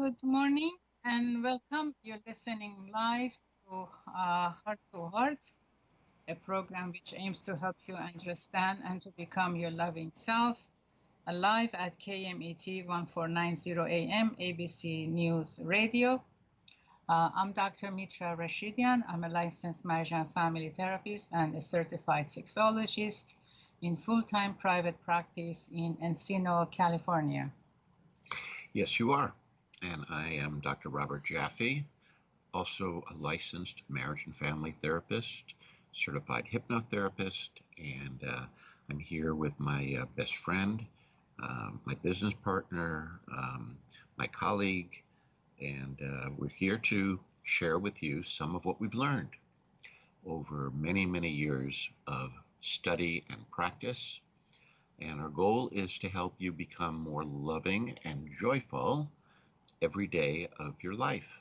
Good morning and welcome. You're listening live to Heart-to-Heart, a program which aims to help you understand and to become your loving self. Live at KMET 1490 AM, ABC News Radio. I'm Dr. Mitra Rashidian. I'm a licensed marriage and family therapist and a certified sexologist in full-time private practice in Encino, California. Yes, you are. And I am Dr. Robert Jaffe, also a licensed marriage and family therapist, certified hypnotherapist, and I'm here with my best friend, my business partner, my colleague, and we're here to share with you some of what we've learned over many, many years of study and practice. And our goal is to help you become more loving and joyful every day of your life.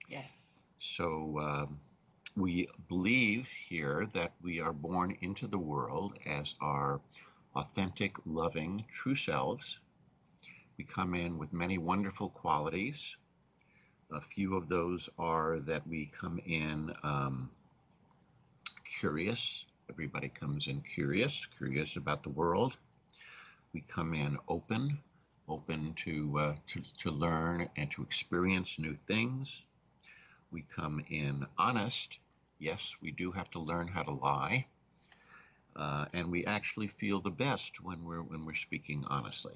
Yes. So we believe here that we are born into the world as our authentic, loving, true selves. We come in with many wonderful qualities. A few of those are that we come in curious. Everybody comes in curious about the world. We come in open to learn and to experience new things. We come in honest. Yes, we do have to learn how to lie, and we actually feel the best when we're speaking honestly.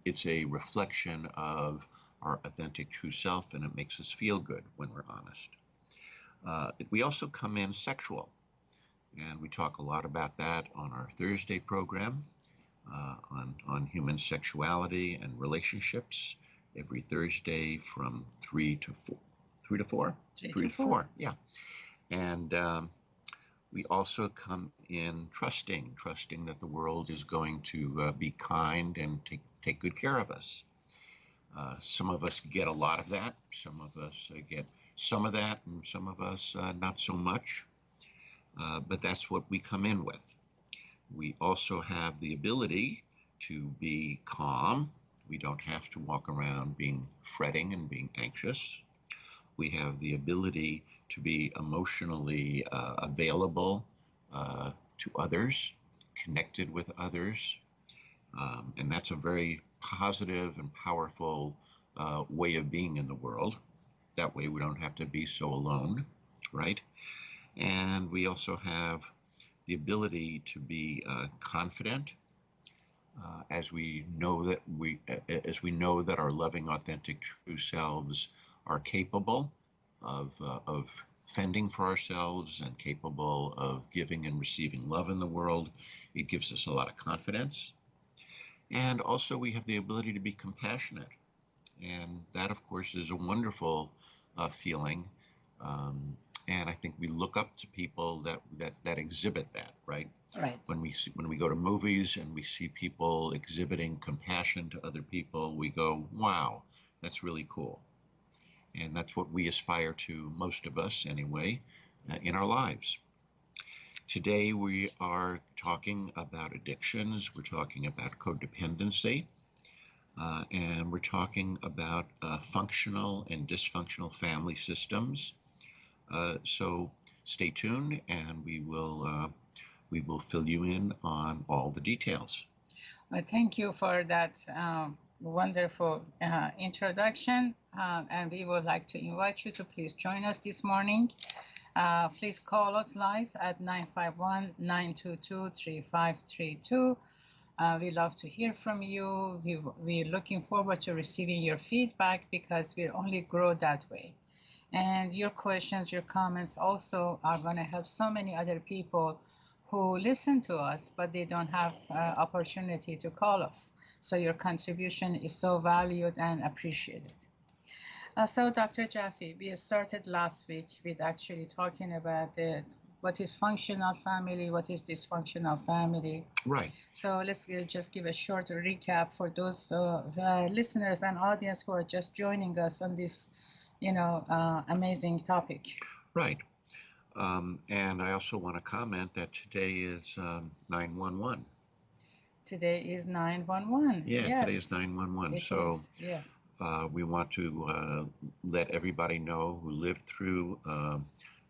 It's a reflection of our authentic true self, and it makes us feel good when we're honest. We also come in sexual, and we talk a lot about that on our Thursday program on human sexuality and relationships every Thursday from 3 to 4. 3 to 4? 3 to 4. Yeah. And we also come in trusting that the world is going to be kind and take good care of us. Some of us get a lot of that. Some of us get some of that, and some of us not so much. But that's what we come in with. We also have the ability to be calm. We don't have to walk around being fretting and being anxious. We have the ability to be emotionally available to others, connected with others. And that's a very positive and powerful way of being in the world. That way we don't have to be so alone, right? And we also have the ability to be confident, as we know that our loving, authentic, true selves are capable of fending for ourselves and capable of giving and receiving love in the world. It gives us a lot of confidence. And also we have the ability to be compassionate. And that, of course, is a wonderful feeling. And I think we look up to people that exhibit that, right? Right. When we go to movies and we see people exhibiting compassion to other people, we go, wow, that's really cool. And that's what we aspire to, most of us anyway, in our lives. Today we are talking about addictions. We're talking about codependency. And we're talking about functional and dysfunctional family systems. So stay tuned, and we will fill you in on all the details. Well, thank you for that wonderful introduction, and we would like to invite you to please join us this morning. Please call us live at 951-922-3532. We love to hear from you. We're looking forward to receiving your feedback because we only grow that way. And your questions, your comments also are going to help so many other people who listen to us, but they don't have opportunity to call us. So your contribution is so valued and appreciated. So Dr. Jaffe, we started last week with actually talking about what is functional family, what is dysfunctional family. Right. So let's just give a short recap for those listeners and audience who are just joining us on this, amazing topic. Right. And I also want to comment that today is 9/11. Today is 911. Yeah, Yes. today is 911. It So is. Yes. we want to let everybody know who lived through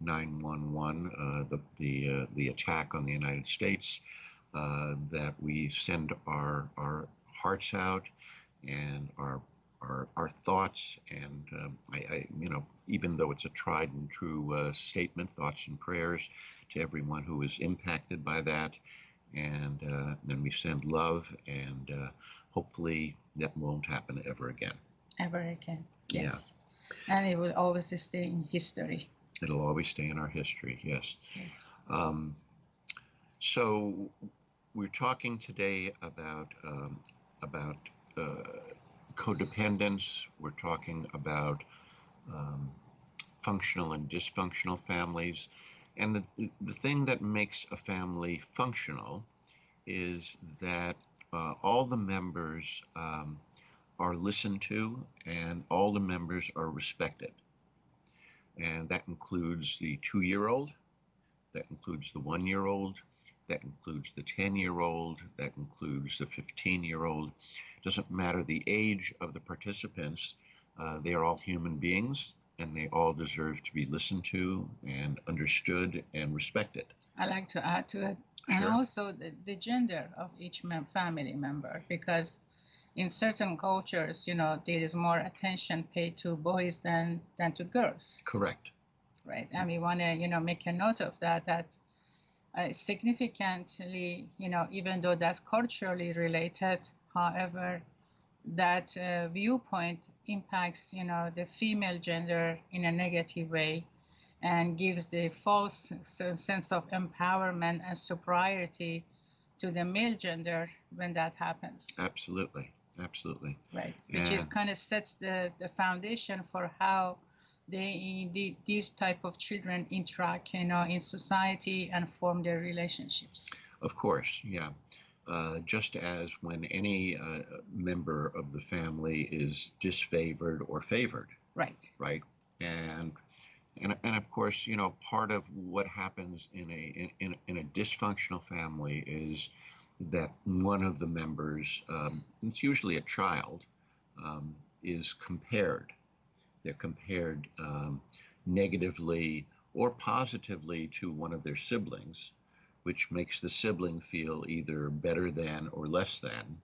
911, the attack on the United States, that we send our hearts out and our thoughts, and even though it's a tried and true statement, thoughts and prayers to everyone who is impacted by that, and then we send love, and hopefully that won't happen ever again. Ever again. Yeah. Yes. And it will always stay in history. It'll always stay in our history. Yes. Yes. So we're talking today about codependence. We're talking about functional and dysfunctional families. And the thing that makes a family functional is that all the members are listened to and all the members are respected. And that includes the 2-year-old, that includes the 1-year-old, that includes the 10-year-old, that includes the 15-year-old. Doesn't matter the age of the participants, they are all human beings, and they all deserve to be listened to and understood and respected. I like to add to it, and Sure. also the gender of each family member, because in certain cultures, there is more attention paid to boys than to girls. Correct. Right, and we want to make a note of that significantly, even though that's culturally related, however, that viewpoint impacts the female gender in a negative way and gives the false sense of empowerment and superiority to the male gender when that happens. Absolutely. Right, which is kind of sets the foundation for how these type of children interact, in society and form their relationships. Of course, yeah. Just as when any member of the family is disfavored or favored. Right. Right. And of course, part of what happens in a dysfunctional family is that one of the members, it's usually a child, is compared. They're compared negatively or positively to one of their siblings, which makes the sibling feel either better than or less than.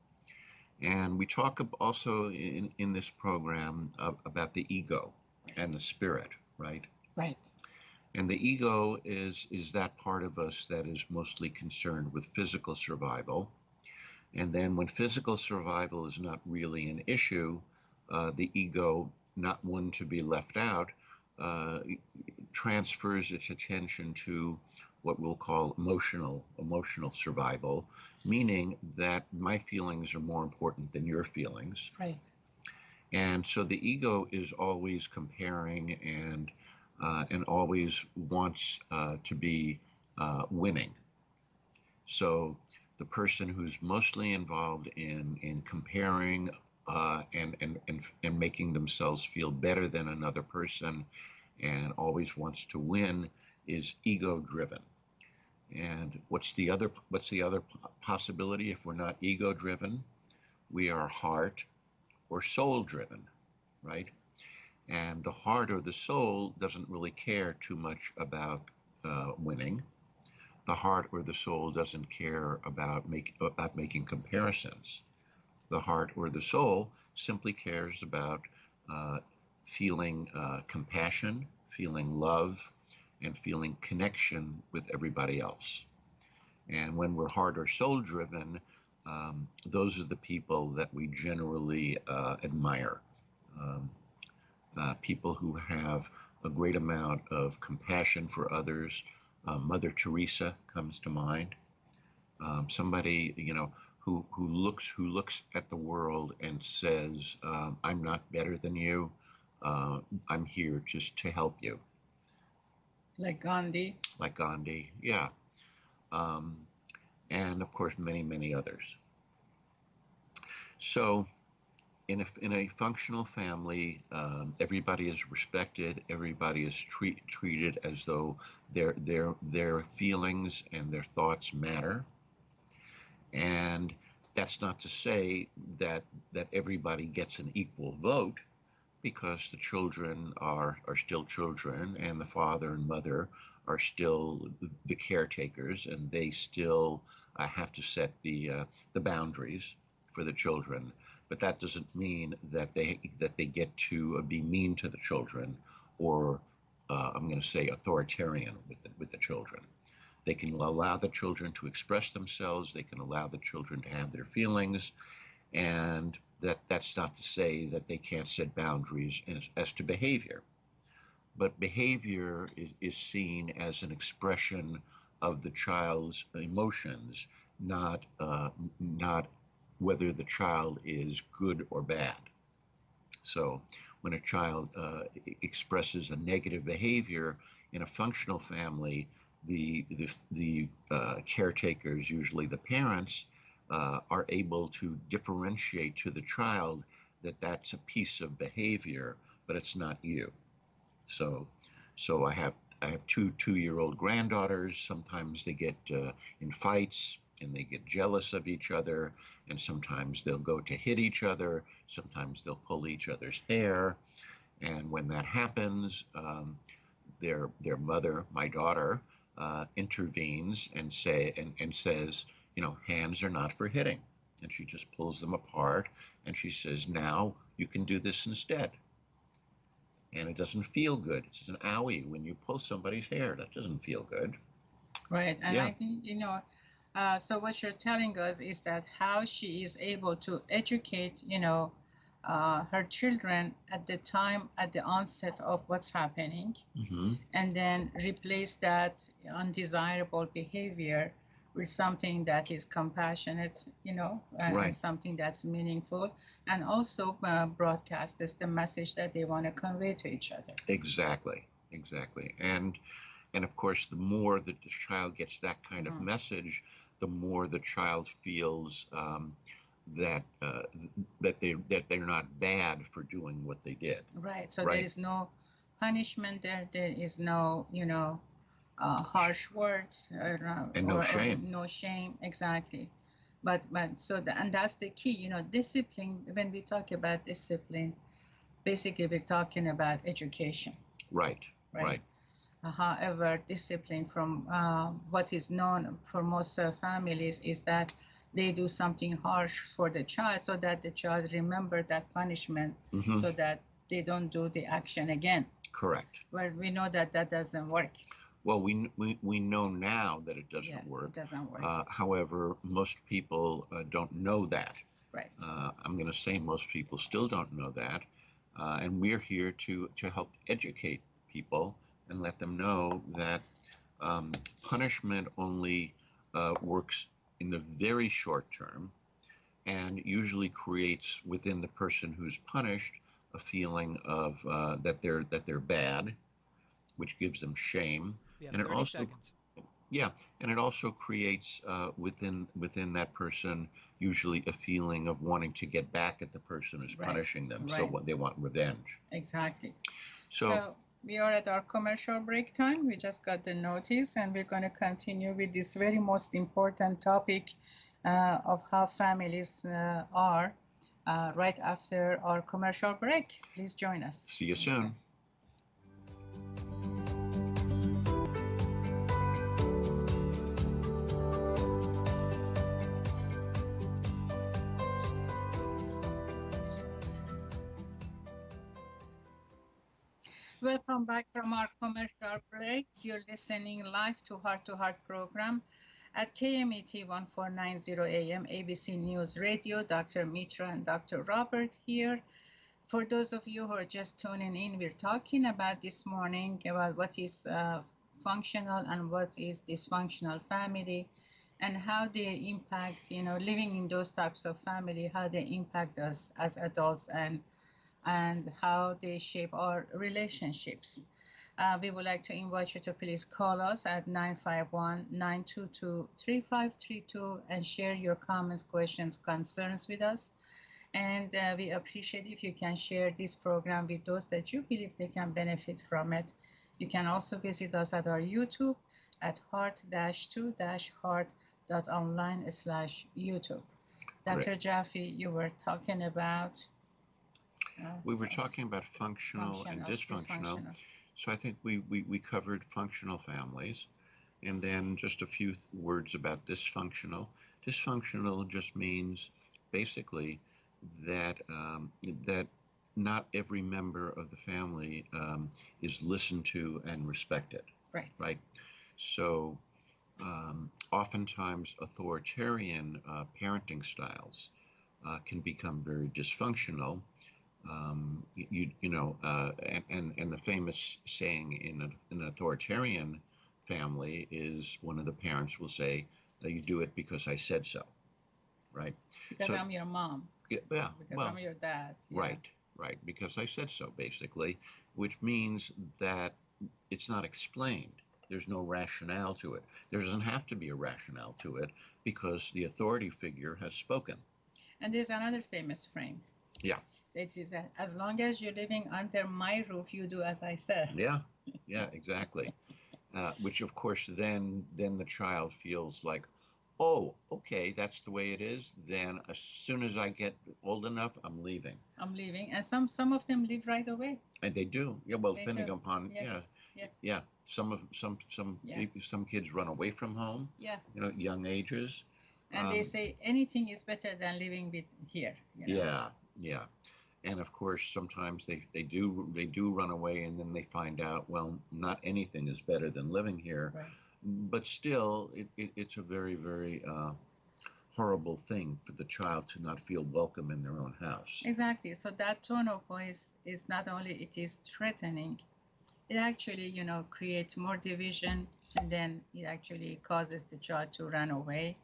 And we talk also in this program about the ego and the spirit, right? Right. And the ego is that part of us that is mostly concerned with physical survival. And then when physical survival is not really an issue, the ego, not one to be left out, transfers its attention to what we'll call emotional survival, meaning that my feelings are more important than your feelings. Right. And so the ego is always comparing and always wants to be winning. So the person who's mostly involved in comparing and making themselves feel better than another person and always wants to win is ego driven. And what's the other possibility if we're not ego driven? We are heart or soul driven, right? And the heart or the soul doesn't really care too much about winning. The heart or the soul doesn't care about making comparisons. The heart or the soul simply cares about feeling compassion, feeling love, and feeling connection with everybody else. And when we're heart or soul driven, those are the people that we generally admire. People who have a great amount of compassion for others. Mother Teresa comes to mind. Somebody, who looks at the world and says, "I'm not better than you. I'm here just to help you." Like Gandhi. Like Gandhi, yeah. And of course, many others. So, in a functional family, everybody is respected. Everybody is treated as though their feelings and their thoughts matter. And That's not to say that everybody gets an equal vote, because the children are still children, and the father and mother are still the caretakers, and they still have to set the boundaries for the children. But that doesn't mean that they get to be mean to the children, or I'm going to say authoritarian with the children. They can allow the children to express themselves. They can allow the children to have their feelings, and that's not to say that they can't set boundaries as to behavior. But behavior is seen as an expression of the child's emotions, not whether the child is good or bad. So when a child expresses a negative behavior in a functional family, the caretakers, usually the parents, are able to differentiate to the child that that's a piece of behavior, but it's not you. So I have two-year-old granddaughters. Sometimes they get in fights, and they get jealous of each other, and sometimes they'll go to hit each other. Sometimes they'll pull each other's hair, and when that happens, their mother, my daughter, intervenes and says, hands are not for hitting, and she just pulls them apart, and she says, now you can do this instead. And it doesn't feel good. It's an owie when you pull somebody's hair. That doesn't feel good. Right. And Yeah. I think, so what you're telling us is that how she is able to educate, her children at the onset of what's happening, and then replace that undesirable behavior with something that is compassionate, Right. and something that's meaningful, and also broadcasts the message that they want to convey to each other. Exactly. And of course, the more that the child gets that kind of message, the more the child feels that they're not bad for doing what they did. Right. So there is no punishment there. There is no, harsh words and no shame. No shame. Exactly. But and that's the key. Discipline. When we talk about discipline, basically we're talking about education. Right. However, discipline, from what is known for most families, is that they do something harsh for the child so that the child remember that punishment, so that they don't do the action again. Correct. Well, we know that doesn't work. Well, we know now that it doesn't work. It doesn't work. However, most people don't know that. Right. I'm going to say most people still don't know that, and we're here to help educate people and let them know that punishment only works in the very short term, and usually creates within the person who's punished a feeling of that they're bad, which gives them shame. And it also seconds. And it also creates within that person usually a feeling of wanting to get back at the person who's punishing them. So what they want revenge. Exactly. So we are at our commercial break time. We just got the notice, and we're going to continue with this very most important topic of how families are right after our commercial break. Please join us. See you soon. Welcome back from our commercial break. You're listening live to Heart-to-Heart program at KMET 1490 AM ABC News Radio. Dr. Mitra and Dr. Robert here. For those of you who are just tuning in, we're talking about this morning about what is functional and what is dysfunctional family, and how they impact, living in those types of family, how they impact us as adults, and how they shape our relationships. We would like to invite you to please call us at 951-922-3532 and share your comments, questions, concerns with us. And we appreciate if you can share this program with those that you believe they can benefit from it. You can also visit us at our YouTube at heart-2-heart.online/YouTube. Dr. Jaffe, you were talking about. We were talking about functional and dysfunctional. So I think we covered functional families. And then just a few words about dysfunctional. Dysfunctional just means basically that that not every member of the family is listened to and respected. Right. Right. So oftentimes authoritarian parenting styles can become very dysfunctional. And the famous saying in an authoritarian family is one of the parents will say that you do it because I said so, right? Because I'm your mom. Yeah, because I'm your dad. Yeah. Right, because I said so, basically, which means that it's not explained. There's no rationale to it. There doesn't have to be a rationale to it because the authority figure has spoken. And there's another famous frame. Yeah. It is that as long as you're living under my roof, you do as I said. Yeah, exactly. Which of course then the child feels like, oh, okay, that's the way it is. Then as soon as I get old enough, I'm leaving. And some of them leave right away. And they do. Yeah, well, depending upon some kids run away from home. Yeah. Young ages. And they say anything is better than living here. Yeah. And of course, sometimes they do run away, and then they find out, well, not anything is better than living here. Right. But still, it's a very, very horrible thing for the child to not feel welcome in their own house. Exactly. So that tone of voice is not only it is threatening, it actually creates more division, and then it actually causes the child to run away.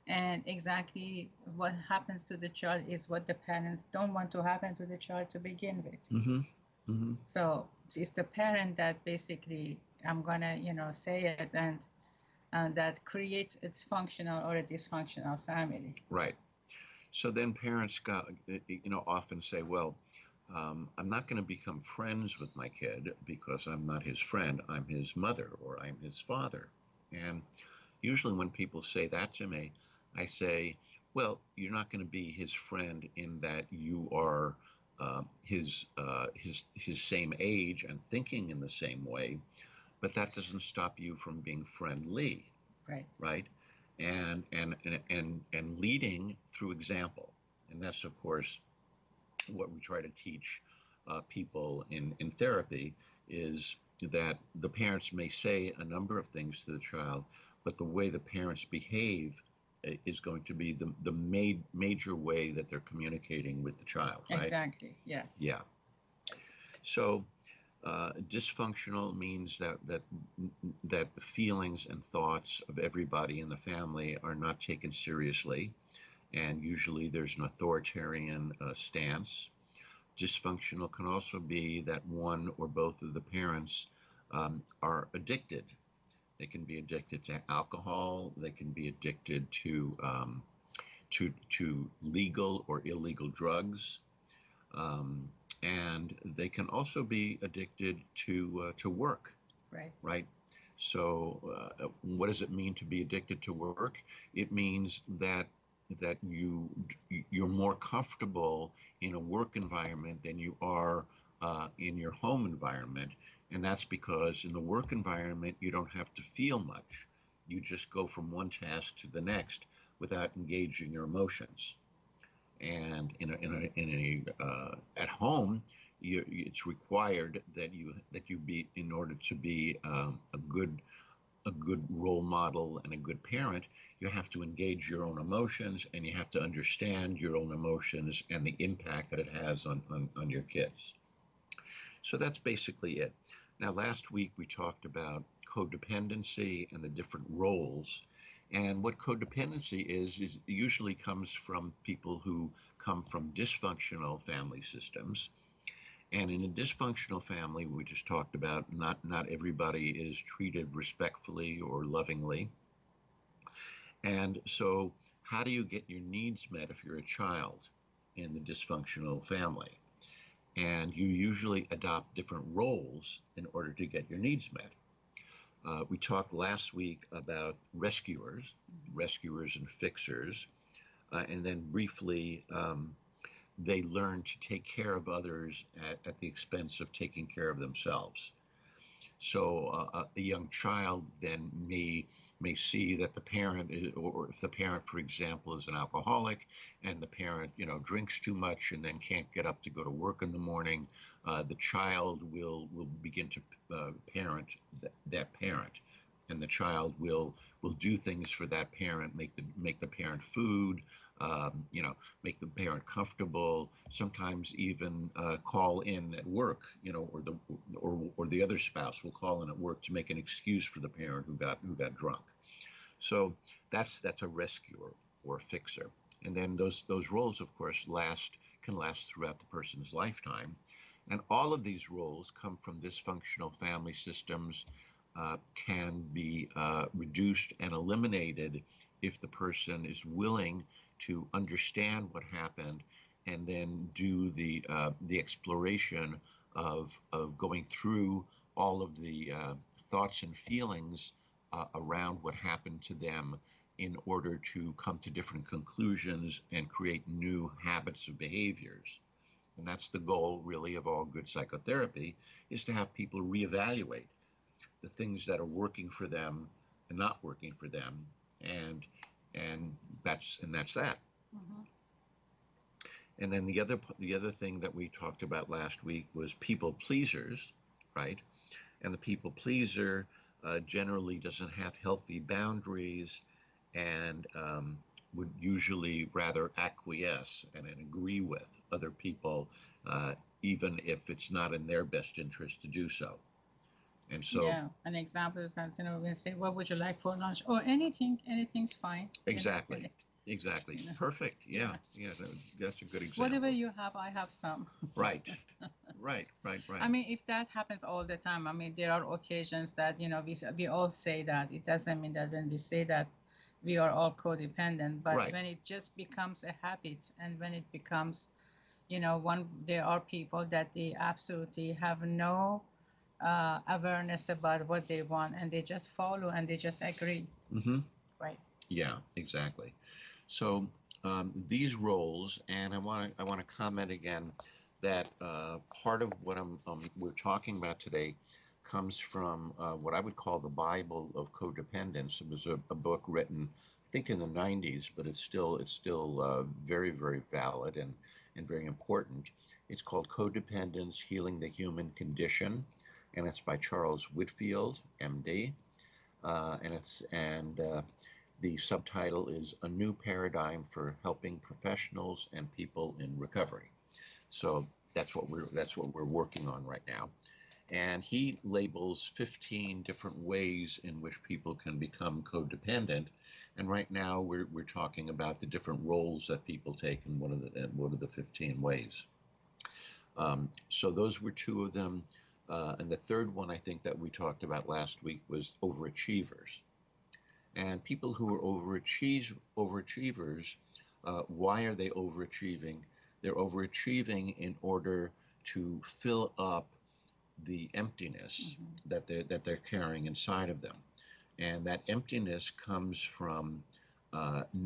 And exactly what happens to the child is what the parents don't want to happen to the child to begin with. Mm-hmm. Mm-hmm. So it's the parent that basically, I'm gonna say it, and that creates its functional or a dysfunctional family. Right. So then parents often say, well, I'm not going to become friends with my kid because I'm not his friend. I'm his mother or I'm his father. And usually when people say that to me, I say, well, you're not going to be his friend in that you are his same age and thinking in the same way, but that doesn't stop you from being friendly. Right. And leading through example. And that's, of course, what we try to teach people in therapy, is that the parents may say a number of things to the child, but the way the parents behave is going to be the major way that they're communicating with the child, right? Exactly, yes. Yeah. So dysfunctional means that the feelings and thoughts of everybody in the family are not taken seriously, and usually there's an authoritarian stance. Dysfunctional can also be that one or both of the parents are addicted. They can be addicted to alcohol. They can be addicted to legal or illegal drugs. And they can also be addicted to work. Right. So what does it mean to be addicted to work? It means that you're more comfortable in a work environment than you are in your home environment. And that's because in the work environment, you don't have to feel much. You just go from one task to the next without engaging your emotions. And at home, it's required that you be, in order to be a good role model and a good parent, you have to engage your own emotions, and you have to understand your own emotions and the impact that it has on your kids. So that's basically it. Now, last week we talked about codependency and the different roles. And what codependency is usually comes from people who come from dysfunctional family systems. And in a dysfunctional family, we just talked about, not everybody is treated respectfully or lovingly. And so how do you get your needs met if you're a child in the dysfunctional family? And you usually adopt different roles in order to get your needs met. We talked last week about rescuers and fixers. and then briefly they learn to take care of others at the expense of taking care of themselves. So a young child then may see that the parent is, or if the parent, for example, is an alcoholic, and the parent, drinks too much and then can't get up to go to work in the morning, the child will begin to parent that parent, and the child will do things for that parent, make the parent food, make the parent comfortable. Sometimes even call in at work, or the other spouse will call in at work to make an excuse for the parent who got drunk. So that's a rescuer or a fixer. And then those roles, of course, can last throughout the person's lifetime. And all of these roles come from dysfunctional family systems, can be reduced and eliminated if the person is willing to understand what happened and then do the exploration of going through all of the thoughts and feelings around what happened to them in order to come to different conclusions and create new habits of behaviors. And that's the goal, really, of all good psychotherapy, is to have people reevaluate the things that are working for them and not working for them, and that's that. Mm-hmm. And then the other thing that we talked about last week was people pleasers, right? And the people pleaser generally doesn't have healthy boundaries, and would usually rather acquiesce and agree with other people, even if it's not in their best interest to do so. And so, yeah, an example is that we say, "What would you like for lunch?" Or anything's fine. exactly, exactly, perfect. Yeah, that's a good example. Whatever you have, I have some. Right, right. I mean, if that happens all the time, I mean, there are occasions that we all say that. It doesn't mean that when we say that we are all codependent, but Right. when it just becomes a habit, and when it becomes, there are people that they absolutely have no awareness about what they want, and they just follow and they just agree. Mm-hmm. Right. Yeah, exactly. So these roles, and I want to comment again that part of what we're talking about today comes from what I would call the Bible of codependence. It was a book written, I think, in the 90s, but it's still very, very valid and very important. It's called Codependence: Healing the Human Condition, and it's by Charles Whitfield, MD, and the subtitle is A New Paradigm for Helping Professionals and People in Recovery. So that's what we're working on right now. And he labels 15 different ways in which people can become codependent. And right now we're talking about the different roles that people take, and what are the 15 ways. So those were two of them. And the third one, I think, that we talked about last week was overachievers. And people who are overachievers, why are they overachieving? They're overachieving in order to fill up the emptiness Mm-hmm. that they're carrying inside of them, and that emptiness comes from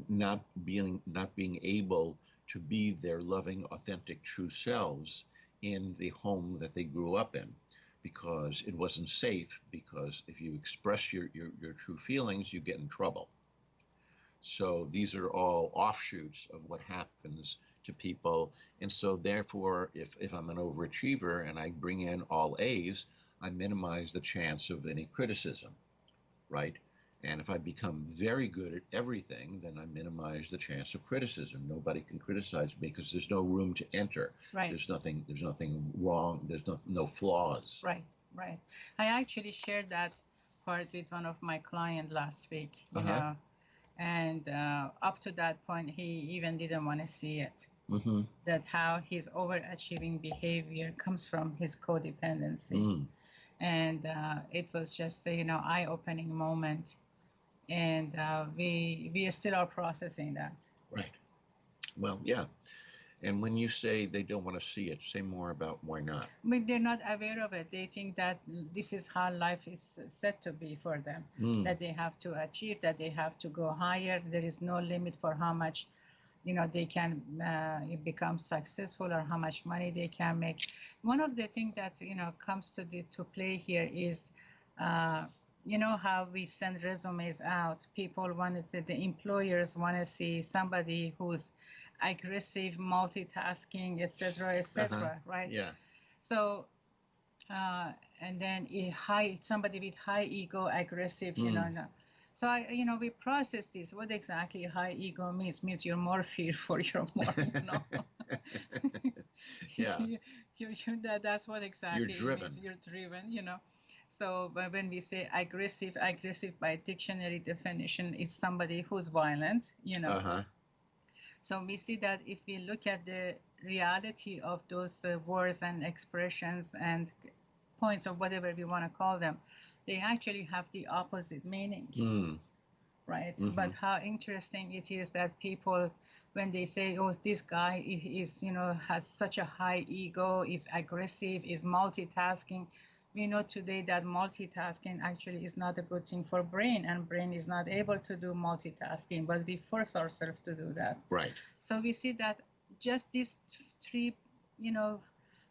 not being able to be their loving, authentic, true selves in the home that they grew up in, because it wasn't safe, because if you express your true feelings, you get in trouble. So these are all offshoots of what happens to people. And so therefore, if I'm an overachiever and I bring in all A's, I minimize the chance of any criticism, right? And if I become very good at everything, then I minimize the chance of criticism. Nobody can criticize me because there's no room to enter. Right. There's nothing wrong. There's no flaws. Right. I actually shared that part with one of my clients last week, and up to that point, he even didn't want to see it. Mm-hmm. That how his overachieving behavior comes from his codependency. Mm. And it was just a eye-opening moment, and we still are processing that. Right. Well, yeah. And when you say they don't want to see it, say more about why not. But they're not aware of it. They think that this is how life is set to be for them, that they have to achieve, that they have to go higher. There is no limit for how much they can become successful, or how much money they can make. One of the things that comes to play here is how we send resumes out. People the employers want to see somebody who's aggressive, multitasking, etc., etc., right? Yeah. So and then somebody with high ego, aggressive, no. So we process this. What exactly high ego means? Means you're more fearful, you're more, Yeah. That's what exactly You're driven. it means. You're driven. So when we say aggressive by dictionary definition is somebody who's violent, So we see that if we look at the reality of those words and expressions and points, or whatever we want to call them, they actually have the opposite meaning. Right? But how interesting it is that people, when they say, oh, this guy is, has such a high ego, is aggressive, is multitasking, we know today that multitasking actually is not a good thing for brain, and brain is not able to do multitasking, but we force ourselves to do that. Right. So we see that just these three,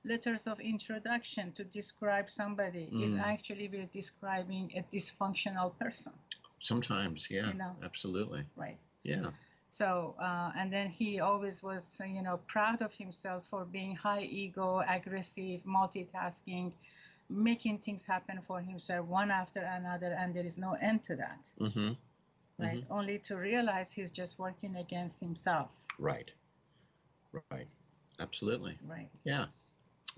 letters of introduction to describe somebody is actually we're describing a dysfunctional person. Sometimes, yeah, absolutely. Right. Yeah. So, and then he always was, proud of himself for being high ego, aggressive, multitasking, making things happen for himself one after another, and there is no end to that. Right. Only to realize he's just working against himself. Right. Right. Absolutely. Right. Yeah.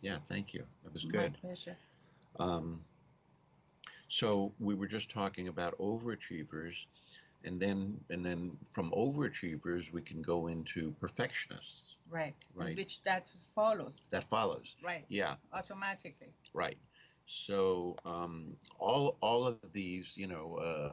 Yeah. Thank you. That was good. My pleasure. So we were just talking about overachievers, and then from overachievers we can go into perfectionists. Right. Right. Which that follows. That follows. Right. Yeah. Automatically. Right. So all of these,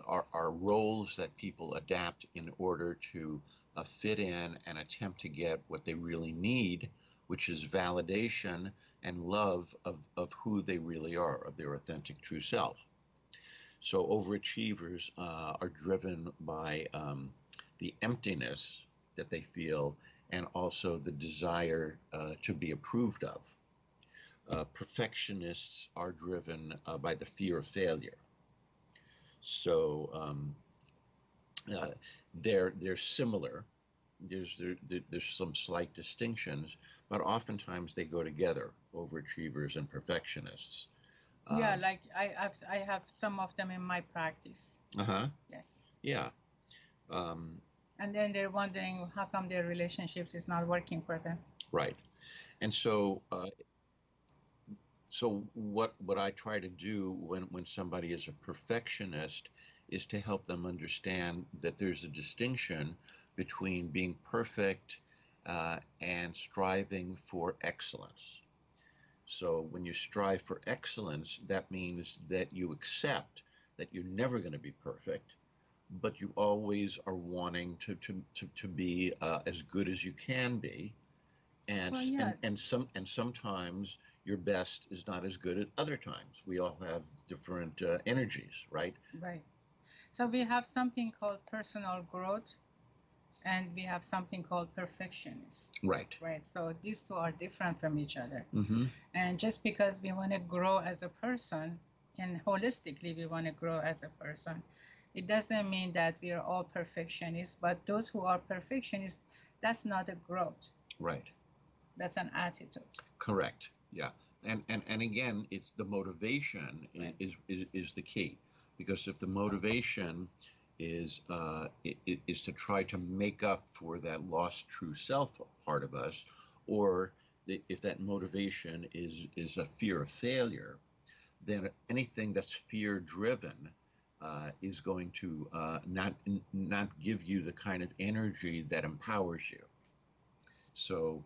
are roles that people adapt in order to fit in and attempt to get what they really need, which is validation and love of who they really are, of their authentic true self. So overachievers are driven by the emptiness that they feel, and also the desire to be approved of. Perfectionists are driven by the fear of failure. So they're similar. There's some slight distinctions, but oftentimes they go together, overachievers and perfectionists. Yeah, like I have some of them in my practice. Yes. Yeah. And then they're wondering how come their relationships is not working for them. Right. And so what I try to do when somebody is a perfectionist is to help them understand that there's a distinction between being perfect and striving for excellence. So when you strive for excellence, that means that you accept that you're never going to be perfect, but you always are wanting to be as good as you can be. And, well, yeah. and sometimes your best is not as good at other times. We all have different energies, right? Right. So we have something called personal growth, and we have something called perfectionist. Right. Right. So these two are different from each other. And just because we want to grow as a person, and holistically we want to grow as a person, it doesn't mean that we are all perfectionists. But those who are perfectionists, that's not a growth. Right. That's an attitude. Correct. Yeah. And again, it's the motivation right. is the key, because if the motivation is to try to make up for that lost true self part of us, or if that motivation is a fear of failure, then anything that's fear driven is going to not give you the kind of energy that empowers you. So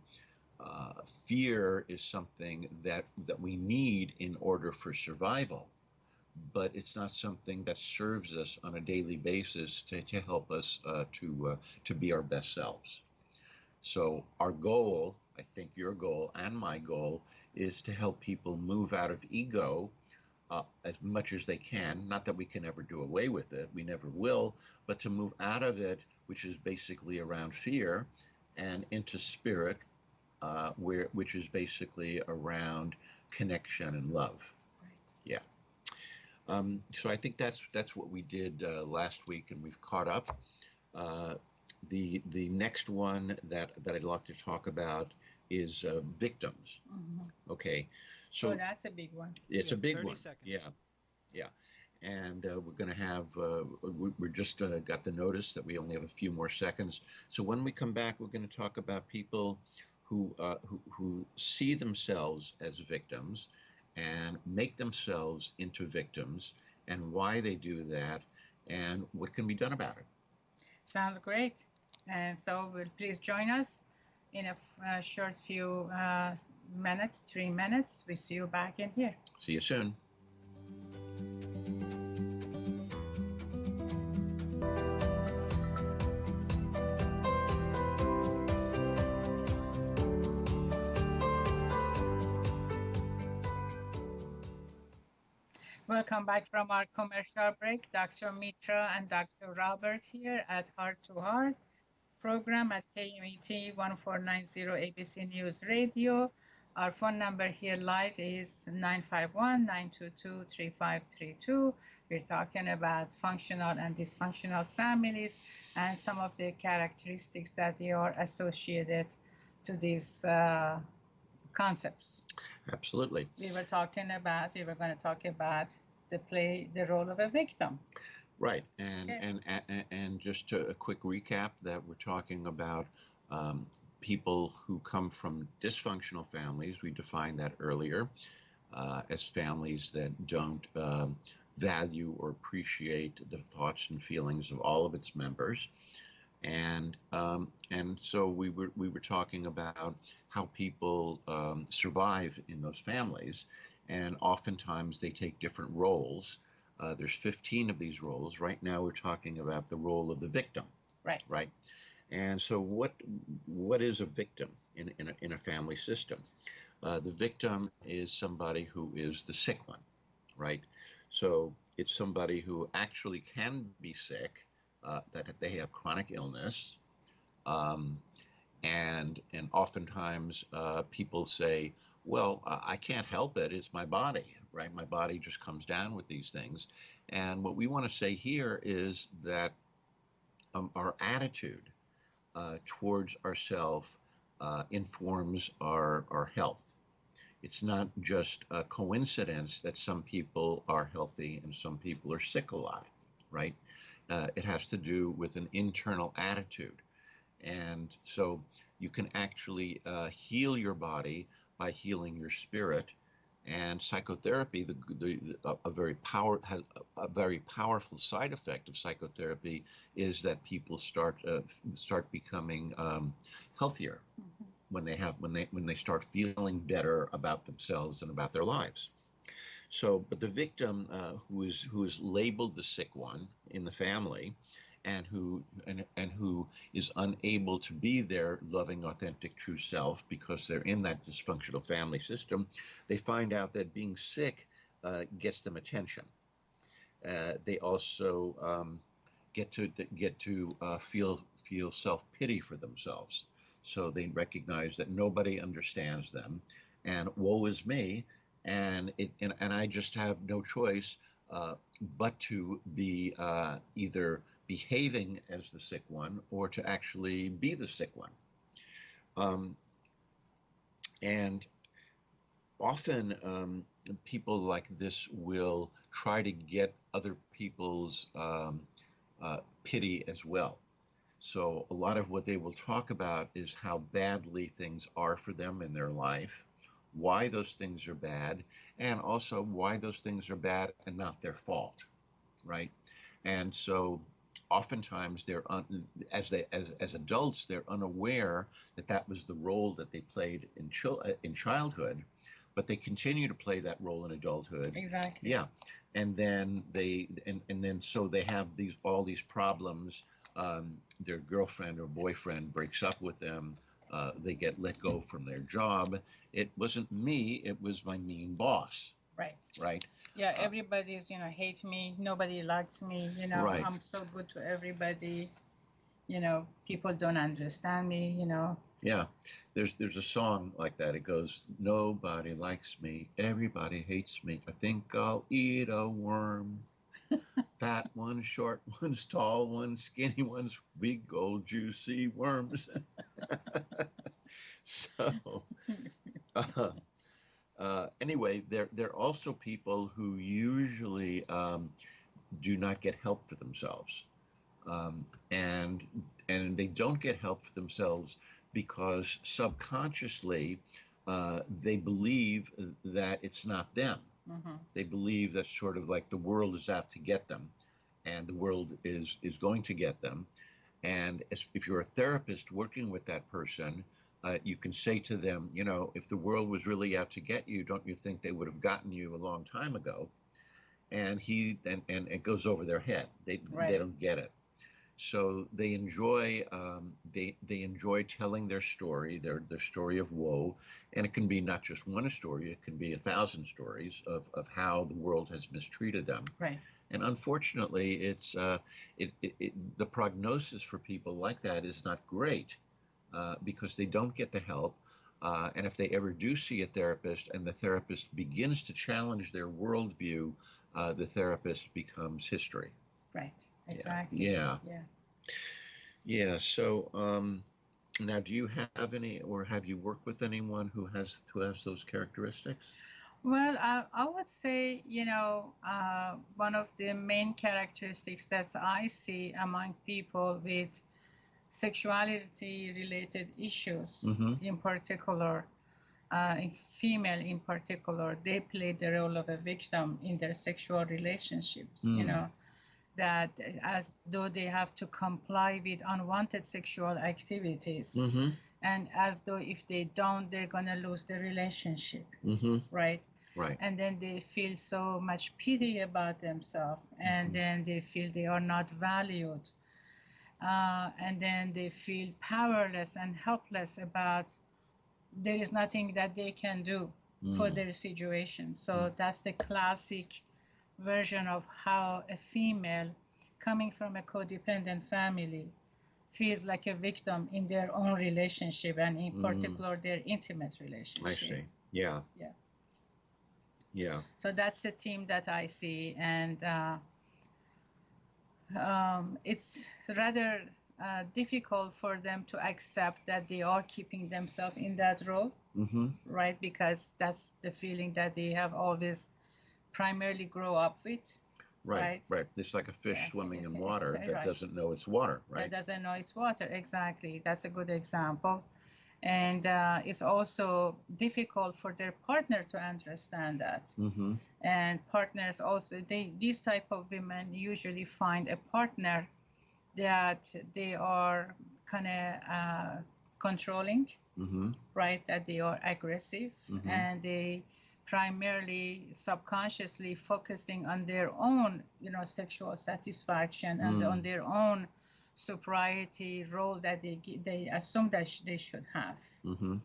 fear is something that we need in order for survival, but it's not something that serves us on a daily basis to help us to be our best selves. So our goal, I think your goal and my goal, is to help people move out of ego as much as they can. Not that we can ever do away with it, we never will, but to move out of it, which is basically around fear, and into spirit, which is basically around connection and love. Right. Yeah. So I think that's what we did last week, and we've caught up. Uh, the next one that I'd like to talk about is victims. Mm-hmm. Okay, Oh, so that's a big one. it's a big 30 one. seconds. Yeah, yeah. And we're going to have we're just got the notice that we only have a few more seconds. So when we come back, we're going to talk about people who see themselves as victims and make themselves into victims, and why they do that, and what can be done about it. Sounds great. And so please join us in a short few minutes, 3 minutes. We see you back in here. See you soon. Welcome back from our commercial break. Dr. Mitra and Dr. Robert here at Heart-to-Heart program at KMET 1490 ABC News Radio. Our phone number here live is 951-922-3532. We're talking about functional and dysfunctional families and some of the characteristics that they are associated to these concepts. Absolutely. We were going to talk about the role of a victim. Right, and Okay. and just a quick recap that we're talking about people who come from dysfunctional families. We defined that earlier as families that don't value or appreciate the thoughts and feelings of all of its members. And so we were talking about how people survive in those families, and oftentimes they take different roles. There's 15 of these roles. Right now we're talking about the role of the victim. Right. Right. And so what is a victim in a family system? The victim is somebody who is the sick one, right? So it's somebody who actually can be sick, that they have chronic illness, um, and oftentimes people say, well, I can't help it. It's my body, right? My body just comes down with these things. And what we want to say here is that our attitude towards ourselves informs our health. It's not just a coincidence that some people are healthy and some people are sick a lot, right? It has to do with an internal attitude. And so you can actually heal your body by healing your spirit. And psychotherapy, a very powerful side effect of psychotherapy is that people start becoming healthier when they start feeling better about themselves and about their lives. So, but the victim who is labeled the sick one in the family, and who is unable to be their loving, authentic, true self because they're in that dysfunctional family system, they find out that being sick gets them attention. They also get to feel self-pity for themselves. So they recognize that nobody understands them, and woe is me, and I just have no choice but to be either behaving as the sick one or to actually be the sick one. And often people like this will try to get other people's pity as well. So a lot of what they will talk about is how badly things are for them in their life, why those things are bad, and also why those things are bad and not their fault, right? And so oftentimes as adults, they're unaware that that was the role that they played in childhood, but they continue to play that role in adulthood. Exactly. Yeah. And then so they have all these problems. Their girlfriend or boyfriend breaks up with them. They get let go from their job. It wasn't me, it was my mean boss. Right. Right. Yeah, everybody's, hate me. Nobody likes me. Right. I'm so good to everybody. People don't understand me, Yeah, there's a song like that. It goes, nobody likes me, everybody hates me. I think I'll eat a worm. Fat ones, short ones, tall ones, skinny ones, big old juicy worms. So, uh, anyway, there are also people who usually do not get help for themselves, um, and and they don't get help for themselves because subconsciously they believe that it's not them. Mm-hmm. They believe that sort of like the world is out to get them, and the world is going to get them. And if you're a therapist working with that person, you can say to them, if the world was really out to get you, don't you think they would have gotten you a long time ago? And it goes over their head. They Right. don't get it. So they enjoy telling their story, their story of woe, and it can be not just one story; it can be 1,000 stories of how the world has mistreated them. Right. And unfortunately, the prognosis for people like that is not great because they don't get the help. And if they ever do see a therapist and the therapist begins to challenge their worldview, the therapist becomes history. Right. Yeah. Exactly. Yeah. Yeah. Yeah. So now, do you have any, or have you worked with anyone who has those characteristics? Well, I would say, one of the main characteristics that I see among people with sexuality related issues Mm-hmm. in particular, in female in particular, they play the role of a victim in their sexual relationships, Mm. that as though they have to comply with unwanted sexual activities, Mm-hmm. and as though if they don't, they're going to lose the relationship, Mm-hmm. right? Right. And then they feel so much pity about themselves, and Mm-hmm. then they feel they are not valued, and then they feel powerless and helpless about there is nothing that they can do for Mm. their situation. So Mm. that's the classic version of how a female coming from a codependent family feels like a victim in their own relationship, and in particular their intimate I relationship. see. Yeah. Yeah. Yeah. So that's the theme that I see, and it's rather difficult for them to accept that they are keeping themselves in that role, Mm-hmm. right? Because that's the feeling that they have always primarily grow up with, Right. right? Right. It's like a fish swimming in water that Right. doesn't know it's water, That right? doesn't know it's water. Exactly. That's a good example. And it's also difficult for their partner to understand that. Mm-hmm. And partners also, these type of women usually find a partner that they are kind of controlling, Mm-hmm. right? That they are aggressive, Mm-hmm. and they primarily subconsciously focusing on their own, sexual satisfaction and on their own sobriety role that they assume that they should have. Mm-hmm.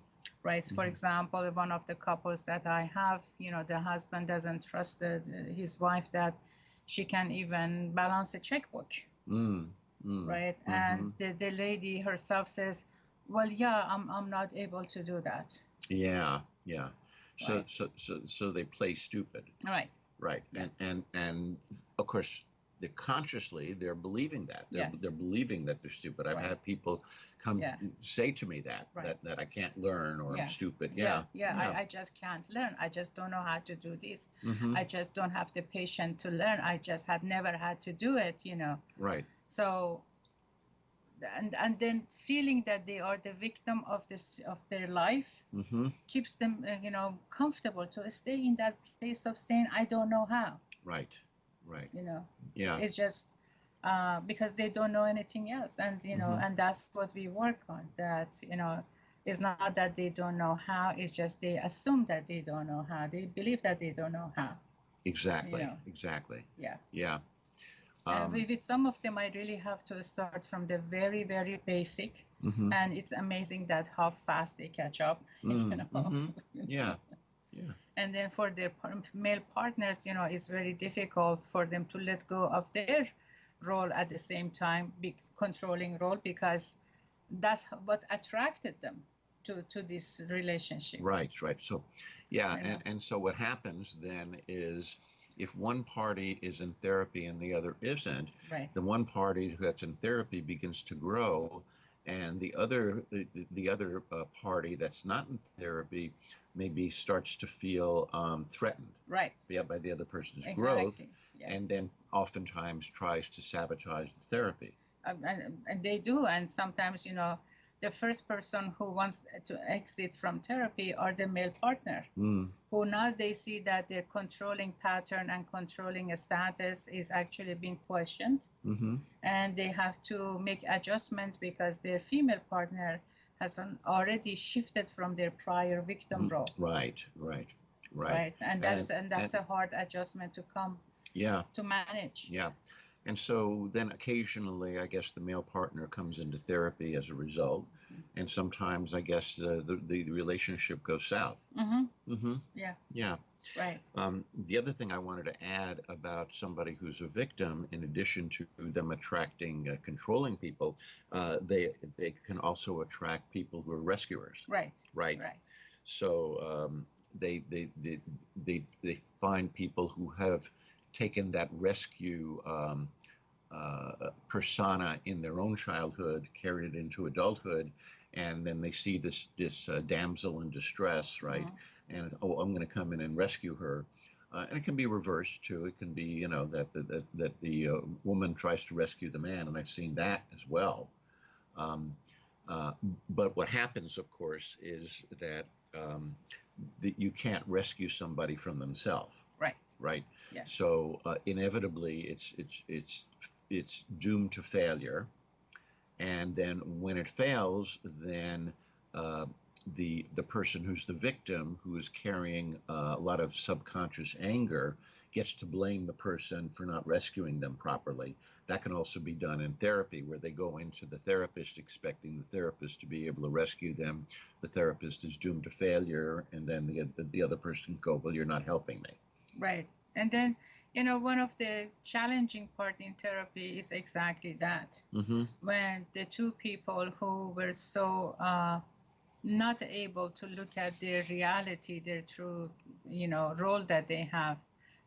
Right. For example, one of the couples that I have, the husband doesn't trust his wife that she can even balance a checkbook. Mm. Mm. Right. Mm-hmm. And the lady herself says, well, yeah, I'm not able to do that. Yeah. Yeah. So Right. so they play stupid. Right. Right. Yeah. And of course they're believing that. Yes. They're believing that they're stupid. I've Right. had people come Yeah. say to me that Right. that I can't learn or I'm stupid. Yeah. Yeah. I just can't learn. I just don't know how to do this. Mm-hmm. I just don't have the patience to learn. I just had never had to do it, Right. So and then feeling that they are the victim of their life Mm-hmm. keeps them comfortable to stay in that place of saying I don't know how. Right. Right. Yeah. It's just because they don't know anything else, and and that's what we work on, that it's not that they don't know how, it's just they assume that they don't know how, they believe that they don't know how. Exactly. Exactly. Yeah. Yeah. And with some of them, I really have to start from the very, very basic. Mm-hmm. And it's amazing that how fast they catch up. Mm-hmm. Yeah. Yeah. And then for their male partners, it's very difficult for them to let go of their role at the same time, big controlling role, because that's what attracted them to this relationship. Right, right. So, yeah, You know? and so what happens then is if one party is in therapy and the other isn't, Right. the one party that's in therapy begins to grow, and the other party that's not in therapy maybe starts to feel threatened, right, by the other person's growth, exactly. Yeah. and then oftentimes tries to sabotage the therapy. And they do, and sometimes, the first person who wants to exit from therapy are the male partner, who now they see that their controlling pattern and controlling status is actually being questioned, and they have to make adjustment because their female partner has already shifted from their prior victim role. Right. And that's a hard adjustment to come to manage. Yeah. And so then occasionally, I guess the male partner comes into therapy as a result, and sometimes I guess the relationship goes south. Yeah. Right. The other thing I wanted to add about somebody who's a victim, in addition to them attracting controlling people, they can also attract people who are rescuers. Right. So they find people who have taken that rescue persona in their own childhood, carried it into adulthood, and then they see this damsel in distress, right? And I'm going to come in and rescue her. And it can be reversed too. It can be, that the woman tries to rescue the man, and I've seen that as well. But what happens, of course, is that you can't rescue somebody from themselves. Right. Yeah. So inevitably, it's doomed to failure, and then when it fails, then the person who's the victim, who is carrying a lot of subconscious anger, gets to blame the person for not rescuing them properly. That can also be done in therapy, where they go into the therapist expecting the therapist to be able to rescue them. The therapist is doomed to failure, and then the other person go, well, you're not helping me. Right. And then, one of the challenging part in therapy is exactly that. When the two people who were so not able to look at their reality, their true, role that they have,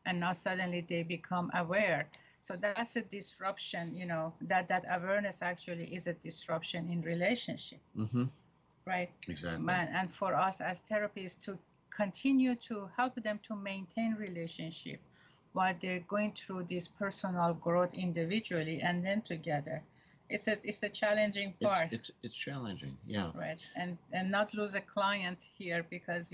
and now suddenly they become aware. So that's a disruption, that awareness actually is a disruption in relationship. Right. Exactly. And for us as therapists to continue to help them to maintain relationship while they're going through this personal growth individually and then together. It's a challenging part. It's challenging, yeah. Right. And not lose a client here, because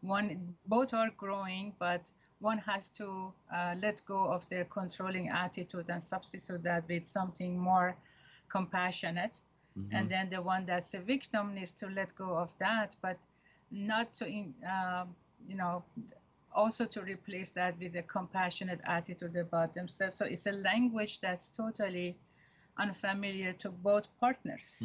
both are growing, but one has to let go of their controlling attitude and substitute that with something more compassionate. And then the one that's a victim needs to let go of that, but not to also to replace that with a compassionate attitude about themselves. So it's a language that's totally unfamiliar to both partners.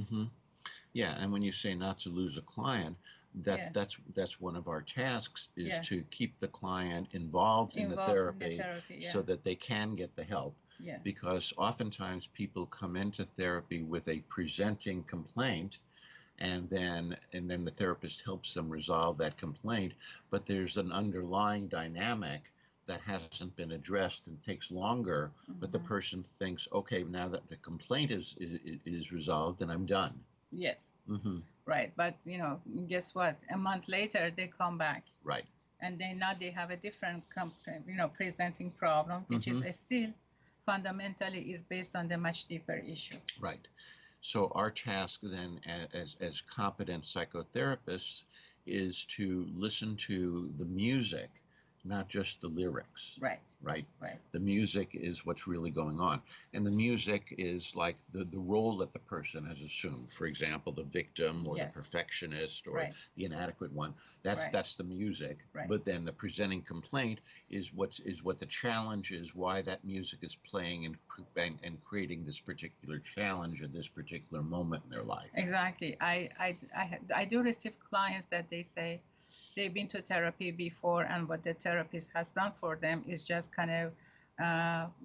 Yeah, and when you say not to lose a client, that's one of our tasks, is to keep the client involved in the therapy, so that they can get the help. Because oftentimes people come into therapy with a presenting complaint, and then the therapist helps them resolve that complaint, but there's an underlying dynamic that hasn't been addressed and takes longer. But the person thinks, okay, now that the complaint is resolved, then I'm done. Yes. Right. But guess what? A month later they come back. Right. And then now they have a different presenting problem, which is still fundamentally is based on the much deeper issue. Right. So our task then, as competent psychotherapists, is to listen to the music, not just the lyrics. Right. The music is what's really going on. And the music is like the role that the person has assumed. For example, the victim or the perfectionist or the inadequate one. That's the music. But then the presenting complaint is what the challenge is, why that music is playing and creating this particular challenge at this particular moment in their life. Exactly. I do receive clients that they say they've been to therapy before, and what the therapist has done for them is just kind of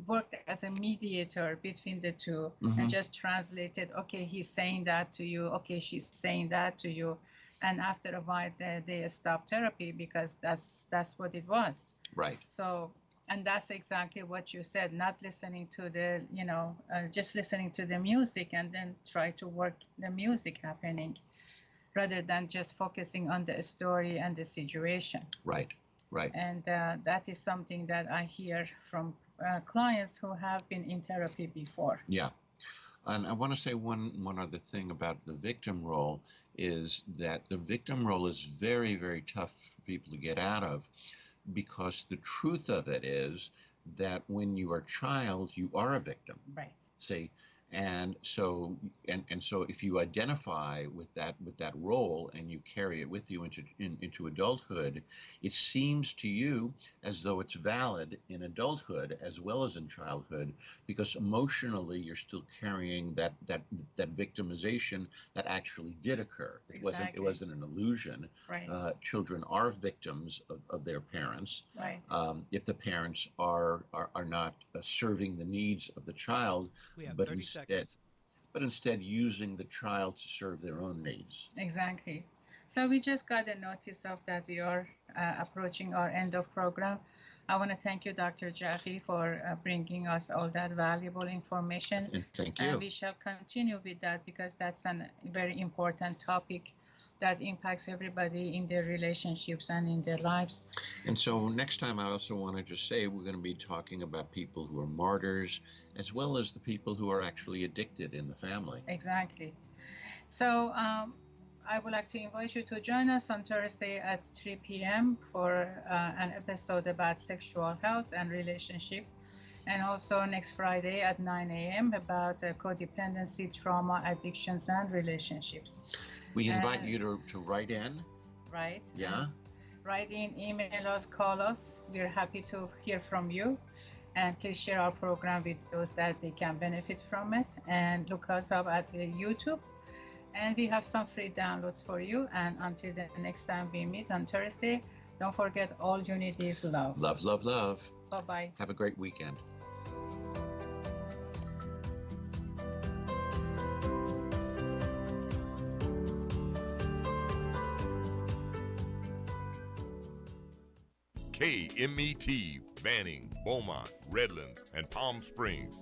worked as a mediator between the two Mm-hmm. and just translated, okay, he's saying that to you, okay, she's saying that to you. And after a while, they stopped therapy because that's what it was. Right. So, and that's exactly what you said, not listening to the, just listening to the music and then try to work the music happening rather than just focusing on the story and the situation. Right. Right. And that is something that I hear from clients who have been in therapy before. Yeah. And I want to say one other thing about the victim role is that the victim role is very, very tough for people to get out of, because the truth of it is that when you are a child, you are a victim. Right. See, and so if you identify with that role and you carry it with you into adulthood, it seems to you as though it's valid in adulthood as well as in childhood, because emotionally you're still carrying that victimization that actually did occur. It wasn't an illusion. Right. Children are victims of their parents. Right. If the parents are not serving the needs of the child, but instead using the child to serve their own needs. Exactly. So we just got a notice of that we are approaching our end of program. I want to thank you, Dr. Jaffe, for bringing us all that valuable information. And thank you. And we shall continue with that because that's a very important topic that impacts everybody in their relationships and in their lives. And so next time, I also want to just say we're going to be talking about people who are martyrs as well as the people who are actually addicted in the family. Exactly. So I would like to invite you to join us on Thursday at 3 p.m. for an episode about sexual health and relationship. And also next Friday at 9 a.m. about codependency, trauma, addictions, and relationships. We invite you to write in. Right. Yeah. Write in, email us, call us. We're happy to hear from you. And please share our program with those that they can benefit from it. And look us up at YouTube. And we have some free downloads for you. And until the next time we meet on Thursday, don't forget, all you need is love. Love, love, love. Bye-bye. Have a great weekend. KMET, Banning, Beaumont, Redlands, and Palm Springs.